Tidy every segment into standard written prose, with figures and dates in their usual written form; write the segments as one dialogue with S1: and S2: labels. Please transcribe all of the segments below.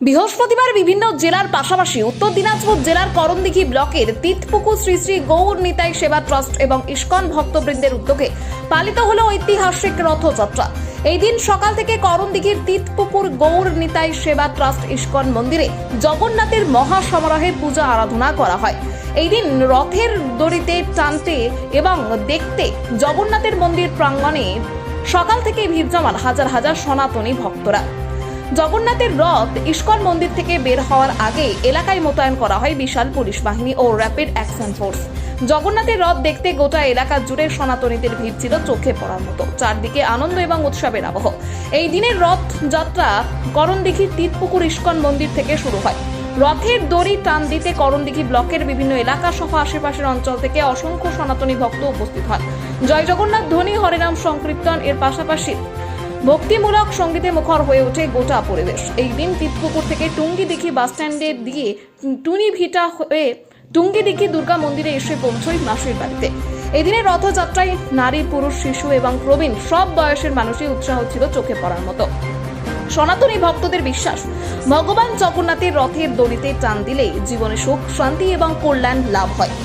S1: বৃহস্পতিবার বিভিন্ন জেলার পাশাপাশি উত্তর দিনাজপুর জেলার করণদিঘি ব্লকের তিতপুকুর শ্রী শ্রী গৌর নিতাই সেবা ট্রাস্ট এবং ইস্কন ভক্তবৃন্দের উদ্যোগে পালিত হলো ঐতিহাসিক রথযাত্রা। এই দিন সকাল থেকে করণদিঘির তিতপুকুর গৌর নিতাই সেবা ট্রাস্ট ইস্কন মন্দিরে জগন্নাথের মহাসমারোহে পূজা আরাধনা করা হয়। এই দিন রথের দড়িতে টানতে এবং দেখতে জগন্নাথের মন্দির প্রাঙ্গণে সকাল থেকে ভিড় জমান হাজার হাজার সনাতনী ভক্তরা। জগন্নাথের রথ ইস্কন মন্দির থেকে বের হওয়ার আগে এলাকায় মোতায়েন করা হয় বিশাল পুলিশ বাহিনী ও র্যাপিড অ্যাকশন ফোর্স। জগন্নাথের রথ দেখতে গোটা এলাকা জুড়ে সনাতনীদের ভিড় ছিল চোখে পড়ার মতো। চারদিকে আনন্দ এবং উৎসবের আবহ। এই দিনের রথ যাত্রা করণদিঘির তিতপুকুর ইস্কন মন্দির থেকে শুরু হয়। রথের দড়ি টান দিতে করণদিঘি ব্লকের বিভিন্ন এলাকা সহ আশেপাশের অঞ্চল থেকে অসংখ্য সনাতনী ভক্ত উপস্থিত হন। জয় জগন্নাথ ধ্বনি, হরিনাম সংকীর্তন এর পাশাপাশি ভক্তিমূলক সঙ্গীতে মুখর হয়ে ওঠে গোটা পরিবেশ। এই দিন তিতপুকুর থেকে টুঙ্গিদিঘি বাসস্ট্যান্ডে দিয়ে টুনিভিটা হয়ে টুঙ্গিদিঘি দুর্গা মন্দিরে এসে পৌঁছয় মাসির বাড়িতে। এদিনের রথযাত্রায় নারী, পুরুষ, শিশু এবং প্রবীণ সব বয়সের মানুষই উৎসাহ ছিল চোখে পড়ার মতো। সনাতনী ভক্তদের বিশ্বাস, ভগবান জগন্নাথের রথের দড়িতে টান দিলে জীবনে সুখ, শান্তি এবং কল্যাণ লাভ হয়।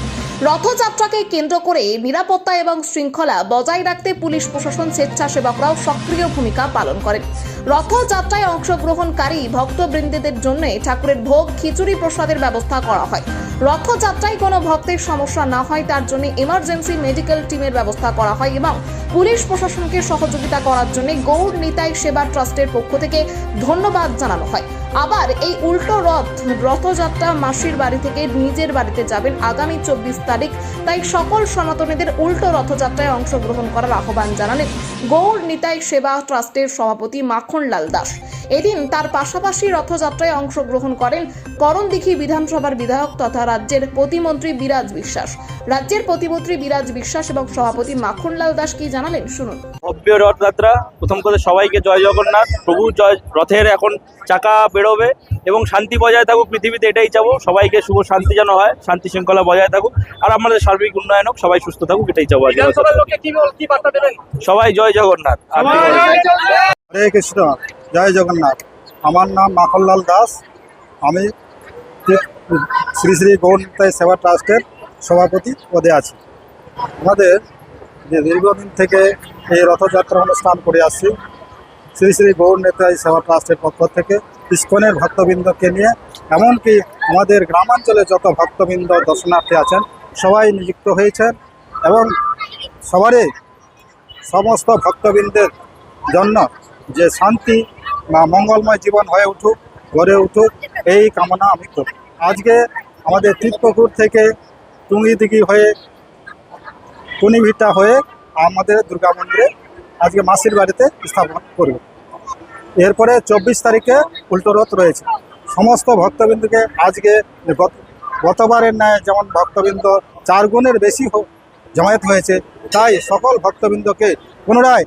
S1: রথযাত্রাকে কেন্দ্র করে নিরাপত্তা এবং শৃঙ্খলা বজায় রাখতে পুলিশ প্রশাসন, স্বেচ্ছাসেবকরাও সক্রিয় ভূমিকা পালন করেন। রথযাত্রায় অংশগ্রহণকারী ভক্তবৃন্দদের জন্য ঠাকুরের ভোগ, খিচুড়ি প্রসাদের ব্যবস্থা করা হয়। রথযাত্রায় কোনো ভক্তের সমস্যা না হয় তার জন্য এমার্জেন্সি মেডিকেল টিমের ব্যবস্থা করা হয় এবং পুলিশ প্রশাসনকে সহযোগিতা করার জন্য গৌর নিতাই সেবা ট্রাস্টের পক্ষ থেকে ধন্যবাদ জানানো হয়। আবার এই উল্টো রথযাত্রা মাসির বাড়ি থেকে নিজের বাড়িতে যাবেন আগামী 24 তারিখ। তাই সকল সনাতনীদের উল্টো রথযাত্রায় অংশগ্রহণ করার আহ্বান জানালেন গৌর নিতাই সেবা ট্রাস্টের সভাপতি মাখনলাল দাস। এদিন তার পাশাপাশি রথযাত্রায় অংশগ্রহণ করেন করণদিঘি বিধানসভার বিধায়ক তথা রাজ্যের প্রতিমন্ত্রী বিরাজ বিশ্বাস। রাজ্যের প্রতিমন্ত্রী বিরাজ বিশ্বাস এবং সভাপতি মাখনলাল দাস কি জানালেন শুনুন।
S2: ভব্য রথযাত্রা, প্রথম কথা সবাইকে জয় জগন্নাথ। প্রভু জয়, রথের এখন চাকা বেরোবে এবং শান্তি বজায় থাকুক পৃথিবীতে, এটাই চাবো। সবাইকে শুভ শান্তি যেন হয়, শান্তি শৃঙ্খলা বজায় থাকুক আর আমাদের সার্বিক উন্নয়ন হোক, সবাই সুস্থ থাকুক, এটাই চাবো। সবাই জয় জগন্নাথ।
S3: হরে কৃষ্ণ, জয় জগন্নাথ। আমার নাম মাখনলাল দাস। আমি শ্রী শ্রী গৌর নিতাই সেবা ট্রাস্টের সভাপতি পদে আছি। আমাদের যে দীর্ঘদিন থেকে এই রথযাত্রা অনুষ্ঠান করে আসছি, শ্রী শ্রী গৌর নিতাই সেবা ট্রাস্টের পক্ষ থেকে ইস্কনের ভক্তবৃন্দকে নিয়ে, এমনকি আমাদের গ্রামাঞ্চলে যত ভক্তবৃন্দ দর্শনার্থী আছেন সবাই নিযুক্ত হয়েছেন এবং সবারই সমস্ত ভক্তবৃন্দের জন্য যে শান্তি বা মঙ্গলময় জীবন হয়ে উঠুক, গড়ে উঠুক, এই কামনা আমি করি। আজকে আমাদের তিতপুকুর থেকে টুঙ্গিদিঘি হয়ে টুনিভিটা হয়ে আমাদের দুর্গা মন্দিরে আজকে মাসির বাড়িতে স্থাপন করব। এরপরে 24 তারিখে উল্টো রথ রয়েছে। সমস্ত ভক্তবৃন্দকে আজকে গতবারের ন্যায় যেমন ভক্তবৃন্দ 4 গুণের বেশি জমায়েত হয়েছে, তাই সকল ভক্তবৃন্দকে পুনরায়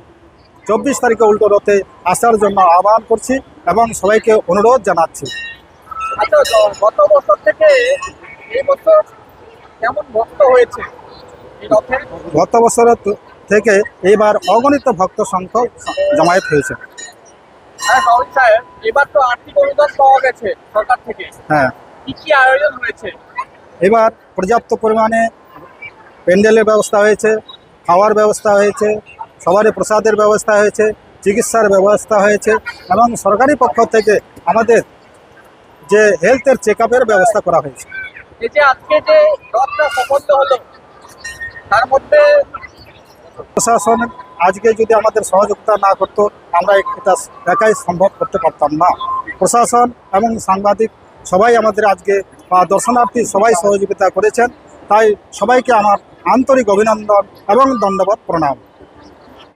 S3: 24 তারিখে উল্টো রথে আসার জন্য আহ্বান করছি এবং সবাইকে অনুরোধ জানাচ্ছি।
S4: আচ্ছা, গত বছর থেকে এই বছর কেমন ভক্ত হয়েছে এই রথে?
S3: গত বছরের থেকে এইবার অগণিত ভক্ত সংখ্যক জমায়েত হয়েছে।
S4: হ্যাঁ সাহেব, এবার তো আর্থিক অনুদান পাওয়া গেছে সরকার থেকে।
S3: হ্যাঁ,
S4: কি কি আয়োজন হয়েছে?
S3: এবার পর্যাপ্ত পরিমাণে প্যান্ডেলের ব্যবস্থা হয়েছে, খাওয়ার ব্যবস্থা হয়েছে, সবারই প্রসাদের ব্যবস্থা হয়েছে, চিকিৎসার ব্যবস্থা হয়েছে এবং সরকারি পক্ষ থেকে আমাদের যে হেলথের চেকআপের ব্যবস্থা করা হয়েছে।
S4: এই যে আজকে যে রথটা সফল হলো, তার মধ্যে
S3: প্রশাসন আজকে যদি আমাদের সহযোগিতা না করতো আমরা এটা একাই সম্ভব করতে পারতাম না। প্রশাসন এবং সাংবাদিক সবাই আমাদের আজকে দর্শনার্থী সবাই সহযোগিতা করেছেন, তাই সবাইকে আমার আন্তরিক অভিনন্দন এবং দণ্ডবত প্রণাম।